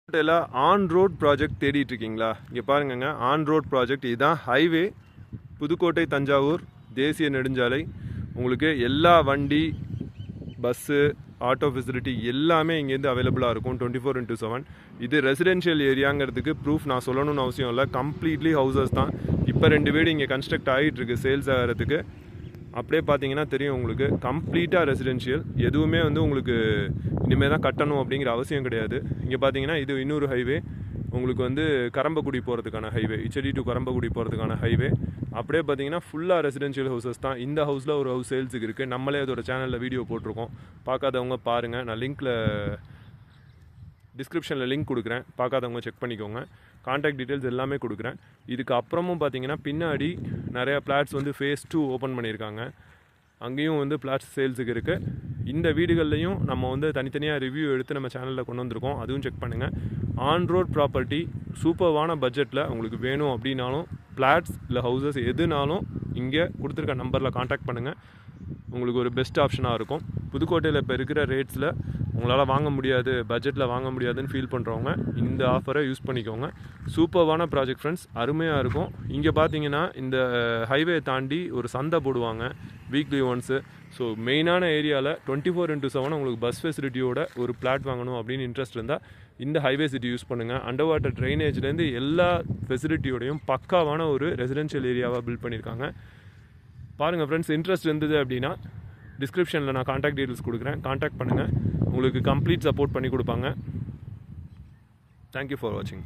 On road project தேடிட்டு இருக்கீங்களா? இங்கே பாருங்கங்க, ஆன் ரோட் ப்ராஜெக்ட் இதுதான் ஹைவே, புதுக்கோட்டை தஞ்சாவூர் தேசிய நெடுஞ்சாலை. உங்களுக்கு எல்லா வண்டி, பஸ்ஸு, ஆட்டோ ஃபெசிலிட்டி எல்லாமே இங்கேருந்து அவைலபிளாக இருக்கும் 24x7. இது ரெசிடென்ஷியல் ஏரியாங்கிறதுக்கு ப்ரூஃப் நான் சொல்லணும்னு அவசியம் இல்லை. கம்ப்ளீட்லி ஹவுசஸ் தான். இப்போ 2 வீடு இங்கே கன்ஸ்ட்ரக்ட் ஆகிட்டு இருக்கு சேல்ஸ் ஆகிறதுக்கு. அப்படியே பார்த்தீங்கன்னா தெரியும் உங்களுக்கு, கம்ப்ளீட்டாக ரெசிடென்ஷியல். எதுவுமே உங்களுக்கு இனிமேல் தான் கட்டணும் அப்படிங்கிற அவசியம் கிடையாது. இங்கே பார்த்தீங்கன்னா இது இன்னொரு ஹைவே, உங்களுக்கு கரம்பக்குடி போகிறதுக்கான ஹைவே, இச்சடி டு கரம்பக்குடி போகிறதுக்கான ஹைவே. அப்படியே பார்த்தீங்கன்னா ஃபுல்லாக ரெசிடென்ஷியல் ஹவுசஸ் தான். இந்த ஹவுஸில் ஒரு ஹவுஸ் சேல்ஸுக்கு இருக்குது. நம்மளே அதோட சேனலில் வீடியோ போட்டிருக்கோம், பார்க்காதவங்க பாருங்கள். நான் லிங்க்கில் டிஸ்கிரிப்ஷனில் லிங்க் கொடுக்குறேன், பார்க்காதவங்க செக் பண்ணிக்கோங்க. கான்டாக்ட் டீட்டெயில்ஸ் எல்லாமே கொடுக்குறேன். இதுக்கு அப்புறமும் பார்த்தீங்கன்னா பின்னாடி நிறையா ஃப்ளாட்ஸ் ஃபேஸ் 2 ஓப்பன் பண்ணியிருக்காங்க. அங்கேயும் ஃப்ளாட்ஸ் சேல்ஸுக்கு இருக்குது. இந்த வீடுகள்லையும் நம்ம தனித்தனியாக ரிவ்யூ எடுத்து நம்ம சேனலில் கொண்டு வந்திருக்கோம், அதுவும் செக் பண்ணுங்கள். ஆன் ரோட் ப்ராப்பர்ட்டி சூப்பர்வான பட்ஜெட்டில் உங்களுக்கு வேணும் அப்படின்னாலும், ஃப்ளாட்ஸ் இல்லை ஹவுசஸ் எதுனாலும் இங்கே கொடுத்துருக்க நம்பரில் கான்டாக்ட் பண்ணுங்கள். உங்களுக்கு ஒரு பெஸ்ட் ஆப்ஷனாக இருக்கும். புதுக்கோட்டையில் இப்போ இருக்கிற ரேட்ஸில் உங்களால் வாங்க முடியாது, பட்ஜெட்டில் வாங்க முடியாதுன்னு ஃபீல் பண்ணுறவங்க இந்த ஆஃபரை யூஸ் பண்ணிக்கோங்க. சூப்பர்வான ப்ராஜெக்ட் ஃப்ரெண்ட்ஸ், அருமையாக இருக்கும். இங்கே பார்த்தீங்கன்னா இந்த ஹைவே தாண்டி ஒரு சந்தை போடுவாங்க வீக்லி ஒன்ஸு. ஸோ மெயினான ஏரியாவில் 24x7 உங்களுக்கு பஸ் ஃபெசிலிட்டியோட ஒரு பிளாட் வாங்கணும் அப்படின்னு இன்ட்ரெஸ்ட் இருந்தால் இந்த ஹைவே சிட்டி யூஸ் பண்ணுங்கள். அண்டர் வாட்டர் ட்ரைனேஜ்லேருந்து எல்லா ஃபெசிலிட்டியோடையும் பக்காவான ஒரு ரெசிடென்ஷியல் ஏரியாவாக பில்ட் பண்ணியிருக்காங்க. பாருங்கள் ஃப்ரெண்ட்ஸ், இன்ட்ரெஸ்ட் இருந்தது அப்படின்னா டிஸ்கிரிப்ஷனில் நான் கான்டாக்ட் டீட்டெயில்ஸ் கொடுக்குறேன், கான்டாக்ட் பண்ணுங்கள். உங்களுக்கு கம்ப்ளீட் சப்போர்ட் பண்ணி கொடுப்பாங்க. தேங்க்யூ ஃபார் வாட்சிங்.